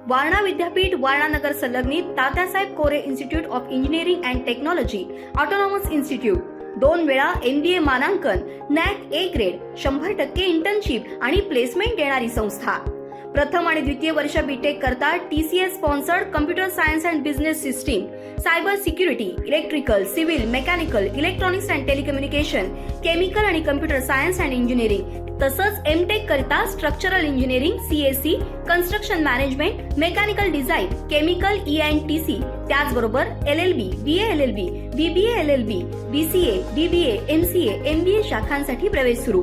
वारणा विद्यापीठ वारणा नगर संलग्नित Tatyasaheb Kore institute of engineering and technology autonomous institute, 2 वेळा MBA मानांकन, NAC A ग्रेड, 100% इंटर्नशिप आणि प्लेसमेंट देणारी संस्था। प्रथम आणि द्वितीय वर्ष बीटेक करता TCS sponsored computer science and business system, cyber security, electrical, civil, mechanical, electronics and telecommunication, chemical आणि कम्प्युटर सायन्स अँड इंजिनिअरिंग, तसंच MTech करता structural engineering, CSE, construction management, mechanical design, chemical ENTC, त्याचबरोबर LLB, BA LLB, BBA LLB, BCA, BBA, MCA, MBA शाखांसाठी प्रवेश सुरू।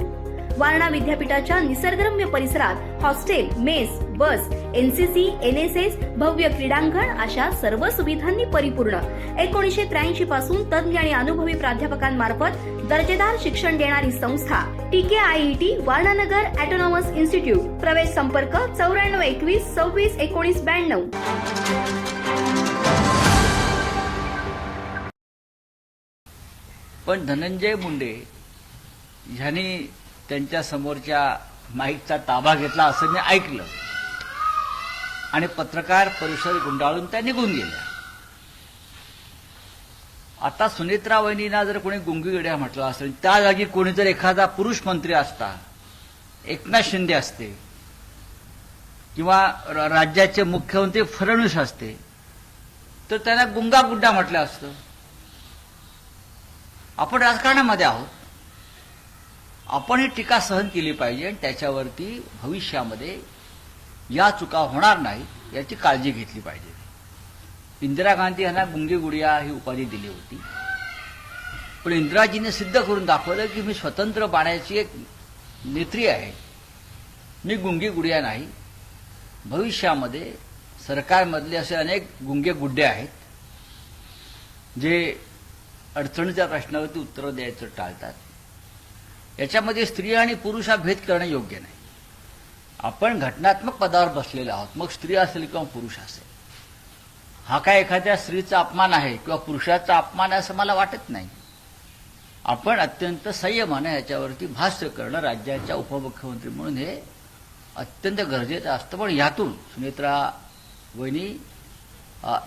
वारणा विद्यापीठाच्या निसर्गरम्य परिसरात hostel, mess, बस, NCC, NSS, भव्य क्रीडांगण अशा सर्व सुविधांनी परिपूर्ण 1983 पासून तज्ञ आणि अनुभवी प्राध्यापकांमार्फत दर्जेदार शिक्षण देणारी संस्था TKIET वारणानगर ऑटोनॉमस इन्स्टिट्यूट। प्रवेश संपर्क 9421 26 19 92। पण धनंजय मुंडे यांनी त्यांच्या समोरच्या माईकचा ताबा घेतला असं मी ऐकलं आणि पत्रकार परिषद गुंडाळून त्या निघून गेल्या। आता सुनेत्रा वहिनींना जर कोणी गुंगीगड्या म्हटलं असेल, त्या जागी कोणी जर एखादा पुरुष मंत्री असता, एकनाथ शिंदे असते किंवा राज्याचे मुख्यमंत्री फडणवीस असते, तर त्यांना गुंगा गुड्डा म्हटलं असतं। आपण राजकारणामध्ये आहोत, आपण ही टीका सहन केली पाहिजे आणि त्याच्यावरती भविष्यामध्ये या चुका होणार नाही याची काळजी घेतली पाहिजे। इंदिरा गांधी यांना गुंगी गुडिया ही उपाधी दिली होती, पण इंदिराजीने सिद्ध करून दाखवलं की मी स्वतंत्र बाण्याची एक नेत्री आहे, मी गुंगी गुडिया नाही। भविष्यामध्ये सरकारमधले असे अनेक गुंगे गुड्डे आहेत जे अडचणीच्या प्रश्नावरती उत्तरं द्यायचं टाळतात। याच्यामध्ये स्त्री आणि पुरुष हा भेद करणं योग्य नाही। आपण घटनात्मक पदावर बसलेले आहोत, मग स्त्री असेल किंवा पुरुष असेल, हा काय एखाद्या स्त्रीचा अपमान आहे किंवा पुरुषाचा अपमान आहे असं मला वाटत नाही। आपण अत्यंत संयमाने याच्यावरती भाष्य करणं राज्याच्या उपमुख्यमंत्री म्हणून हे अत्यंत गरजेचं असतं। पण यातून सुनेत्रा वहिनी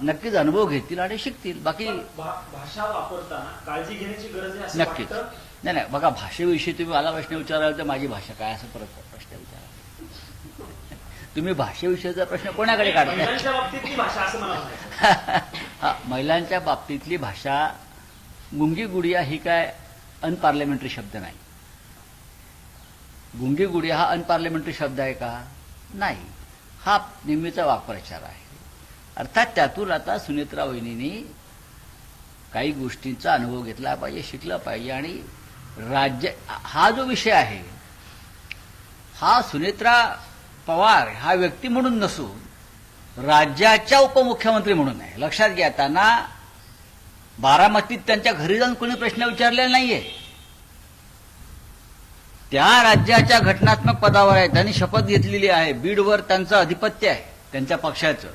नक्कीच अनुभव घेतील आणि शिकतील। बाकी भाषा वापरताना काळजी घेण्याची गरज आहे असं नक्कीच वाटतं? नाही, बघा, भाषेविषयी तुम्ही मला प्रश्न विचाराल तर माझी भाषा काय असं परत प्रश्न विचारा। तुम्ही भाषेविषयीचा प्रश्न कोणाकडे काढताय? महिलांच्या बाबतीतली भाषा असं मला म्हणायचं। महिलांच्या बाबतीतली भाषा, गुंगी गुडिया ही काय अनपार्लमेंटरी शब्द नाही। गुंगी गुडिया हा अनपार्लमेंटरी शब्द आहे का? नाही, हा नेहमीचा वापराचार आहे। अर्थात त्यातून आता सुनेत्रा वहिनींनी काही गोष्टींचा अनुभव घेतला पाहिजे, शिकला पाहिजे। आणि राज्य हा जो विषय आहे हा सुनेत्रा पवार हा व्यक्ती म्हणून नसून राज्याच्या उपमुख्यमंत्री म्हणून आहे। लक्षात घ्या, त्यांना बारामतीत त्यांच्या घरी जाऊन कोणी प्रश्न विचारलेला नाहीये। त्या राज्याच्या घटनात्मक पदावर आहे, त्यांनी शपथ घेतलेली आहे, बीडवर त्यांचं अधिपत्य आहे, त्यांच्या पक्षाचं।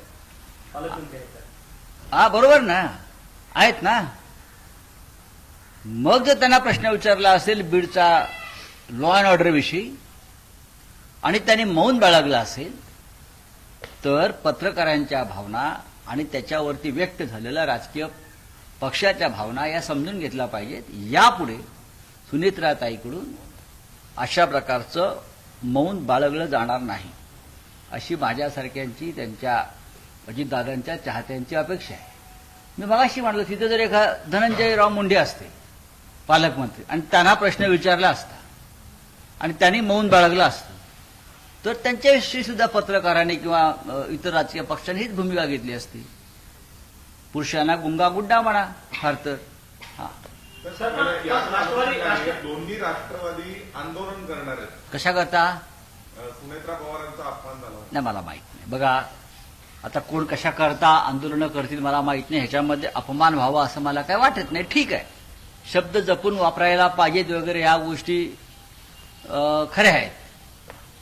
हा बरोबर ना, आहेत ना। मग जर त्यांना प्रश्न विचारला असेल बीडचा लॉ अँड ऑर्डर विषयी आणि त्यांनी मौन बाळगलं असेल, तर पत्रकारांच्या भावना आणि त्याच्यावरती व्यक्त झालेल्या राजकीय पक्षाच्या भावना या समजून घेतल्या पाहिजेत। यापुढे सुनेत्राताईकडून अशा प्रकारचं मौन बाळगलं जाणार नाही अशी माझ्यासारख्यांची, त्यांच्या अजितदादांच्या चाहत्यांची अपेक्षा आहे। मी मगाशी म्हटलं, तिथे जर धनंजयराव मुंडे असते पालकमंत्री आणि त्यांना प्रश्न विचारला असता आणि त्यांनी मौन बाळगलं असतं, तर त्यांच्याविषयी सुद्धा पत्रकारांनी किंवा इतर राजकीय पक्षांनी हीच भूमिका घेतली असती। पुरुषांना गुंगा गुड्डा म्हणा फार तर। दोन्ही राष्ट्रवादी आंदोलन करणार आहेत, कशा करता? सुनेत्रा पवारांचा अपमान झाला नाही, मला माहित नाही। बघा, आता कोण कशा करता आंदोलनं करतील मला माहित नाही, ह्याच्यामध्ये अपमान व्हावा असं मला काय वाटत नाही। ठीक आहे, शब्द जपून वापरायला पाहिजेत वगैरे ह्या गोष्टी खऱ्या आहेत,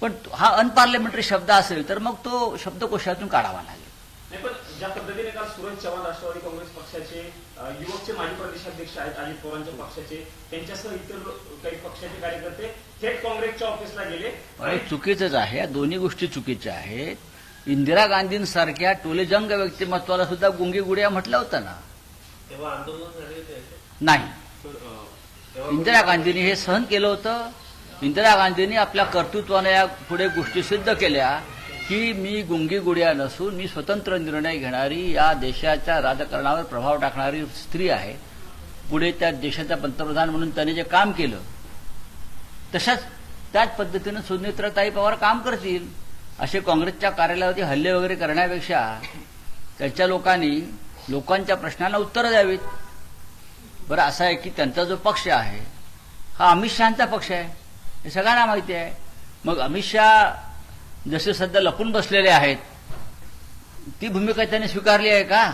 पण हा अनपार्लमेंटरी शब्द असेल तर मग तो शब्दकोशातून काढावा लागेल। नाही, पण ज्या पद्धतीने काल सूरज चव्हाण राष्ट्रवादी काँग्रेस पक्षाचे युवकचे माजी प्रदेशाध्यक्ष आहेत अजित पवारांच्या पक्षाचे, त्यांच्यासह इतर काही पक्षाचे कार्यकर्ते थेट काँग्रेसच्या ऑफिसला गेले। चुकीचंच आहे, या दोन्ही गोष्टी चुकीच्या आहेत। इंदिरा गांधींसारख्या टोलेजंग व्यक्तिमत्वाला सुद्धा गुंगी गुडिया म्हटलं होतं ना. तेव्हा आंदोलन झाले होते असे? नाही, तेव्हा इंदिरा गांधींनी हे सहन केलं होतं. इंदिरा गांधींनी आपल्या कर्तृत्वाने या पुढे गोष्टी सिद्ध केल्या की मी गुंगी गुडिया नसून मी स्वतंत्र निर्णय घेणारी, या देशाच्या राजकारणावर प्रभाव टाकणारी स्त्री आहे. पुढे त्या देशाचा पंतप्रधान म्हणून त्यांनी जे काम केलं तशाच त्याच पद्धतीनं सुनेत्राताई पवार काम करतील. असे काँग्रेसच्या कार्यालयावरती हल्ले वगैरे करण्यापेक्षा त्यांच्या लोकांनी लोकांच्या प्रश्नांना उत्तरं द्यावीत. बरं, असं आहे की त्यांचा जो पक्ष आहे हा अमित शहांचा पक्ष आहे, हे सगळ्यांना माहिती आहे. मग अमित शहा जसे सध्या लपून बसलेले आहेत ती भूमिका त्यांनी स्वीकारली आहे का?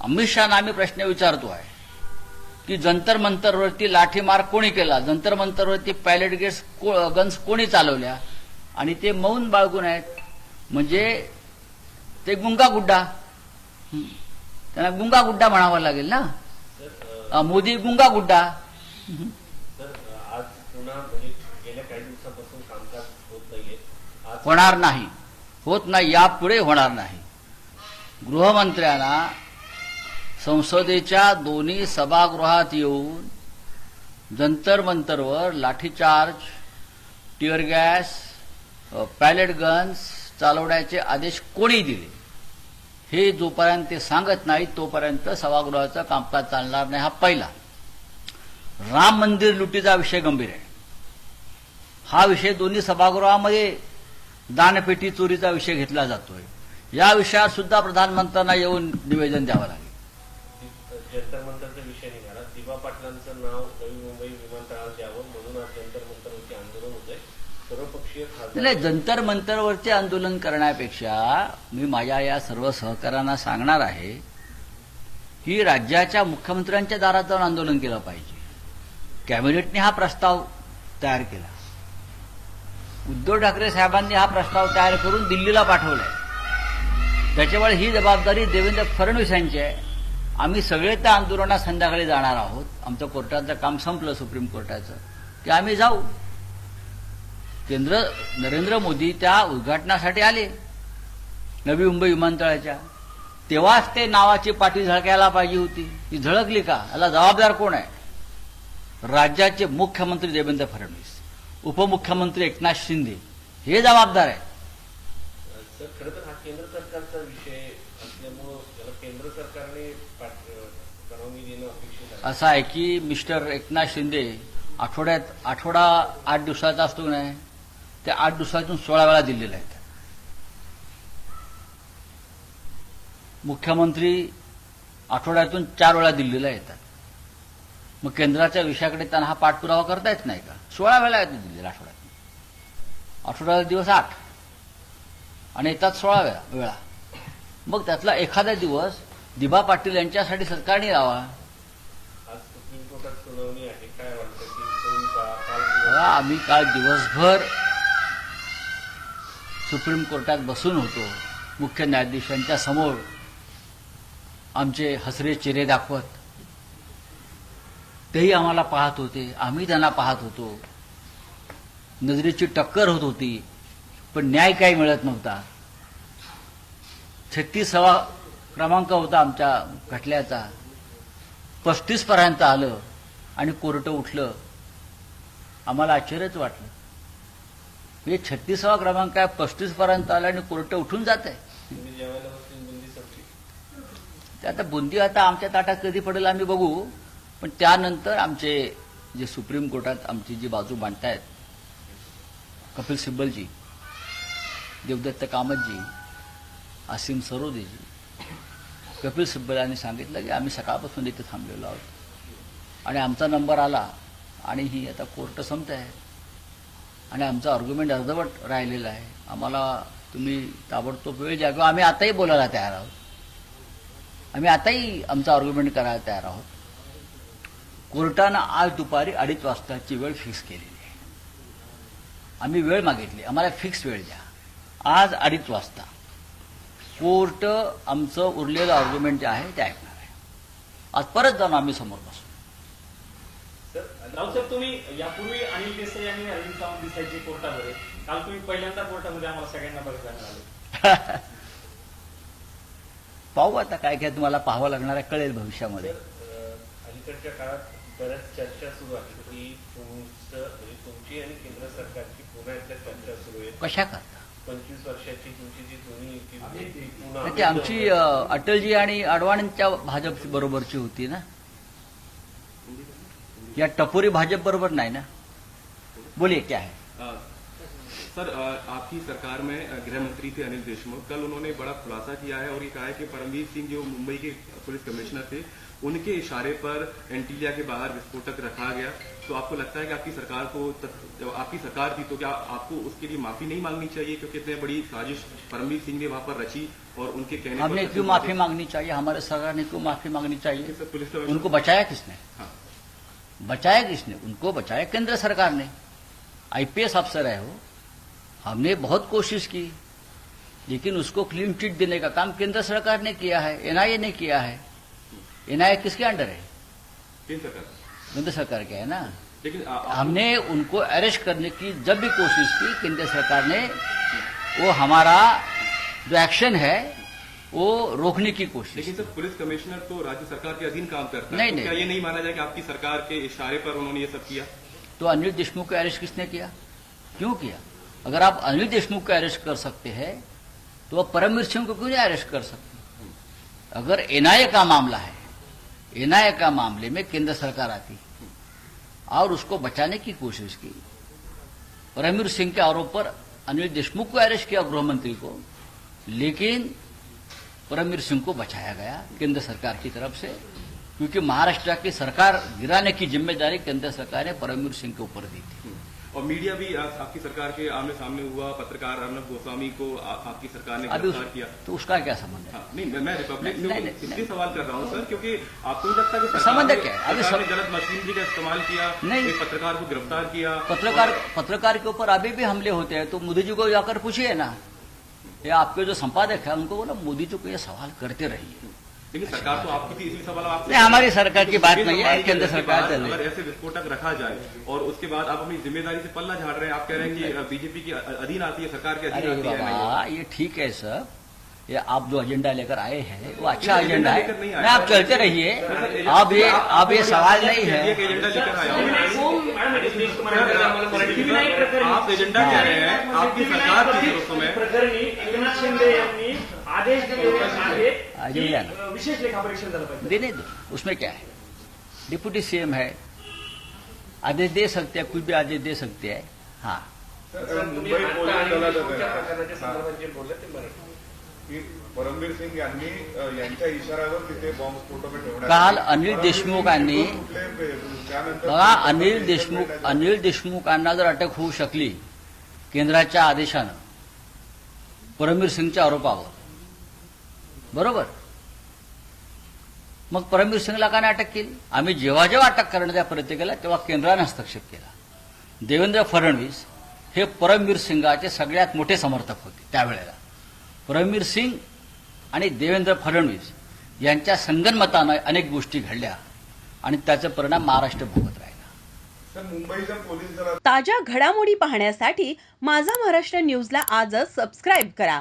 अमित शहाना आम्ही प्रश्न विचारतो आहे की जंतर मंतरवरती लाठीमार कोणी केला, जंतर मंतरवरती पॅलेट गेट्स गन्स कोणी चालवल्या, आणि ते मौन बाळगून आहेत. म्हणजे ते गुंगागुड्डा, त्यांना गुंगागुड्डा म्हणावं लागेल ना. मोदी गुंगागुड्डा. तर आज पुन्हा म्हणजे गेल्या काही दिवसांपासून कामकाज होत नाहीये. आज होणार नाही, होत नाही, यापुढे होणार नाही. गृहमंत्र्यांना संसदेच्या दोन्ही सभागृहात येऊन जंतर मंतरवर lathicharge, tear gas, pellet guns चालवण्याचे आदेश कोणी दिले हे जोपर्यंत ते सांगत नाही तोपर्यंत सभागृहाचं कामकाज चालणार नाही. हा पहिला. राम मंदिर लुटीचा विषय गंभीर आहे. हा विषय दोन्ही सभागृहामध्ये दानपेटी चोरीचा विषय घेतला जातोय. या विषयावर सुद्धा प्रधानमंत्र्यांना येऊन निवेदन द्यावं लागेल. जंतर मंतरचा विषय निघाला. दिबा पाटलांचं नाव नवी मुंबई विमानतळावर द्यावं म्हणून आज जंतर मंतरवरती आंदोलन होतंय. सर्वपक्षीय खासदार नाही, जंतर मंतरवरती आंदोलन करण्यापेक्षा मी माझ्या या सर्व सहकाऱ्यांना सांगणार आहे की राज्याच्या मुख्यमंत्र्यांच्या दारात जाऊन आंदोलन केलं पाहिजे. कॅबिनेटने हा प्रस्ताव तयार केला. उद्धव ठाकरे साहेबांनी हा प्रस्ताव तयार करून दिल्लीला पाठवलाय. त्याच्यामुळे ही जबाबदारी देवेंद्र फडणवीस यांची आहे. आम्ही सगळे त्या आंदोलनात संध्याकाळी जाणार आहोत. आमचं कोर्टाचं काम संपलं, सुप्रीम कोर्टाचं, की आम्ही जाऊ. नरेंद्र मोदी त्या उद्घाटनासाठी आले नवी मुंबई विमानतळाच्या. तेव्हाच ते नावाची पाठी झळकायला पाहिजे होती. ती झळकली का? याला जबाबदार कोण आहे? राज्याचे मुख्यमंत्री देवेंद्र फडणवीस, उपमुख्यमंत्री एकनाथ शिंदे हे जबाबदार आहे. सर, खरं तर हा केंद्र सरकारचा विषय असल्यामुळं त्याला केंद्र सरकारने परवानगी देणं अपेक्षित आहे. असं आहे की मिस्टर एकनाथ शिंदे आठवडा 8 दिवसाचा असतो नाही, ते 8 दिवसातून 16 वेळा दिल्लीला येतात. मुख्यमंत्री आठवड्यातून 4 वेळा दिल्लीला येतात. मग केंद्राच्या विषयाकडे त्यांना हा पाठपुरावा करता येत नाही का? 16 वेळा येतो दिल्लीला आठवड्यात. आठवड्याला दिवस 8 आणि येतात 16 वेळा. मग त्यातला एखादा दिवस दिबा पाटील यांच्यासाठी सरकारने लावा. आज सुप्रीम कोर्टात सुनावणी आहे. काय वाटतं की तुम्ही काल बघा, आम्ही काल दिवसभर सुप्रीम कोर्टात बसून होतो. मुख्य न्यायाधीशांच्या समोर आमचे हसरे चेहरे दाखवत तेही आम्हाला पाहत होते, आम्ही त्यांना पाहत होतो. नजरेची टक्कर होत होती, पण न्याय काही मिळत नव्हता. 36वा क्रमांक होता आमच्या खटल्याचा. 35 पर्यंत आलं आणि कोर्ट उठलं. आम्हाला आश्चर्यच वाटलं. हे 36वा क्रमांक आहे, 35 पर्यंत आला आणि कोर्ट उठून जात आहे. तुम्ही जेवायला बसतील बुंदी संपली. ते आता बुंदी आता आमच्या ताटात कधी पडेल आम्ही बघू. पण त्यानंतर आमचे जे सुप्रीम कोर्टात आमची जी बाजू मांडतायत कपिल सिब्बलजी, देवदत्त कामतजी, असीम सरोदेजी, कपिल सिब्बल यांनी सांगितलं की आम्ही सकाळपासून इथे थांबलेलो आहोत आणि आमचा नंबर आला आणि ही आता कोर्ट संपत आहे आणि आमचा आर्ग्युमेंट अर्धवट राहिलेला आहे. आम्हाला तुम्ही ताबडतोब वेळ द्या किंवा आम्ही आताही बोलायला तयार आहोत. आम्ही आताही आमचा आर्ग्युमेंट करायला तयार आहोत. कोर्टानं आज दुपारी 2:30 वाजताची वेळ फिक्स केलेली आहे. आम्ही वेळ मागितली, आम्हाला फिक्स वेळ द्या. आज 2:30 वाजता कोर्ट आमचं उरलेलं आर्ग्युमेंट जे आहे ते ऐकणार आहे. आज परत जाऊन आम्ही समोर बसू. राऊत, तुम्ही यापूर्वी अनिल देसाई आणि अरविंद सावंत दिसायचे कोर्टामध्ये. काल तुम्ही पहिल्यांदा कोर्टामध्ये आम्हाला सगळ्यांना बघायला आले. पाहू आता काय काय तुम्हाला पाहावं लागणार आहे, कळेल भविष्यामध्ये. अलीकडच्या काळात बऱ्याच चर्चा सुरू आहे की तुमची आणि केंद्र सरकारची पुण्यातल्या चर्चा सुरू आहे. कशा करता 25 वर्षाची तुमची जी जुनी युती होती ती पुन्हा ती आमची अटलजी आणि अडवाणींच्या भाजप बरोबरची होती ना, या टपोरी भाजप बरोबर नाही ना. बोलिए क्या है. सर, आपकी सरकार में गृह मंत्री थे अनिल देशमुख. कल उन्होंने बड़ा खुलासा किया है और ये कहा है कि परमवीर सिंह जो मुंबई के पुलिस कमिश्नर थे, उनके इशारे पर एंटीलिया के बाहर विस्फोटक रखा गया. तो आपको लगता है कि आपकी सरकार को जब आपकी सरकार थी तो क्या आपको उसके लिए माफी नहीं मांगनी चाहिए, क्योंकि इतने बड़ी साजिश परमवीर सिंह ने वहां पर रची और उनके कहने पर हमने क्यों माफी मांगनी चाहिए, हमारे सरकार ने क्यों माफी मांगनी चाहिए. सर, पुलिस उनको बचाया किसने, हाँ. बचाया किसने, उनको बचाया केंद्र सरकार ने. आईपीएस अफसर है वो, हमने बहुत कोशिश की लेकिन उसको क्लीन चिट देने का काम केंद्र सरकार ने किया है, एनआईए ने किया है. एनआईए किसके अंडर है, केंद्र सरकार. केंद्र सरकार के है ना. लेकिन हमने उनको अरेस्ट करने की जब भी कोशिश की, केंद्र सरकार ने वो हमारा जो एक्शन है वो रोकने की कोशिश. लेकिन सर, पुलिस कमिश्नर तो राज्य सरकार के अधीन काम करता है. नहीं, तो नहीं. क्या ये नहीं माना जाए कि आपकी सरकार के इशारे पर उन्होंने ये सब किया. तो अनिल देशमुख का अरेस्ट किसने किया, क्यों किया. अगर आप अनिल देशमुख का अरेस्ट कर सकते हैं तो आप परमवीर सिंह को क्यों नहीं अरेस्ट कर सकते. अगर एनआईए का मामला है, एनआईए का मामले में केंद्र सरकार आती और उसको बचाने की कोशिश की. परमवीर सिंह के आरोप पर अनिल देशमुख को अरेस्ट किया, गृह मंत्री को, लेकिन परमवीर सिंह को बचाया गया केंद्र सरकार की तरफ से, क्योंकि महाराष्ट्र की सरकार गिराने की जिम्मेदारी केंद्र सरकार ने परमवीर सिंह के ऊपर दी थी. और मीडिया भी आपकी सरकार के आमने सामने हुआ. पत्रकार अर्नब गोस्वामी को आपकी सरकार ने अभी गिरफ्तार किया. तो उसका क्या संबंध है. हाँ, नहीं, मैं रिपब्लिक नहीं, से नहीं, इसलिए सवाल कर रहा हूँ सर, क्योंकि आपको नहीं लगता कि संबंध सरकार क्या है? अभी सरकार ने गलत मशीनरी का इस्तेमाल किया, नहीं. एक पत्रकार को गिरफ्तार किया. पत्रकार के ऊपर अभी भी हमले होते हैं, तो मोदी जी को जाकर पूछिए ना, ये आपके जो संपादक है उनको बोला मोदी जी को ये सवाल करते रहिए. लेकिन सरकार तो आपकी थी, इसलिए सवाल आपसे. नहीं, हमारी सरकार की बात नहीं है, केंद्र सरकार चल रही है. अगर ऐसे विस्फोटक रखा जाए और उसके बाद आप अपनी जिम्मेदारी से पल्ला झाड़ रहे हैं, आप कह रहे हैं कि बीजेपी के अधीन आती है, सरकार के अधीन अरे आती है. बाबा, ये ठीक है सब, ये आप जो एजेंडा लेकर आए हैं वो अच्छा एजेंडा है. लेकर नहीं आए. नहीं, आप चलते रहिए. अब ये सवाल नहीं है. एक एजेंडा लेकर आया हूँ. मराठी आप एजेंडा कह रहे हैं, आपकी सरकार थी उस समय. प्रकरणी एकनाथ शिंदे यांनी आदेश दिलेले आहेत अजेंडा की विशेष लेखापरीक्षण झालं पाहिजे. देने दो, उसमें क्या है. डिप्यूटी सीएम है, आदेश दे सकते हैं, कुछ भी आदेश दे सकते हैं. हाँ, मुंबई पोलीस दलाचं प्रकरणाच्या संदर्भात जे बोलले ते मराठी. की परमवीर सिंग यांनी यांच्या इशाऱ्यावर तिथे बॉम्ब स्फोटक ठेवण्यात काल आले. अनिल देशमुखांनी त्यानंतर बघा, अनिल देशमुखांना जर अटक होऊ शकली केंद्राच्या आदेशानं परमवीर सिंगच्या आरोपावर, बरोबर, मग परमवीर सिंगला का नाही अटक केली. आम्ही जेव्हा जेव्हा अटक करण्याचा प्रयत्न केला तेव्हा केंद्राने हस्तक्षेप केला. देवेंद्र फडणवीस हे परमवीर सिंगाचे सगळ्यात मोठे समर्थक होते त्यावेळेला. परमवीर सिंग आणि देवेंद्र फडणवीस यांच्या संगनमतानं अनेक गोष्टी घडल्या आणि त्याचा परिणाम महाराष्ट्र भोगत राहिला. तर मुंबईच्या पोलीस दलात ताज्या घडामोडी पाहण्यासाठी माझा महाराष्ट्र न्यूजला आजच सबस्क्राईब करा.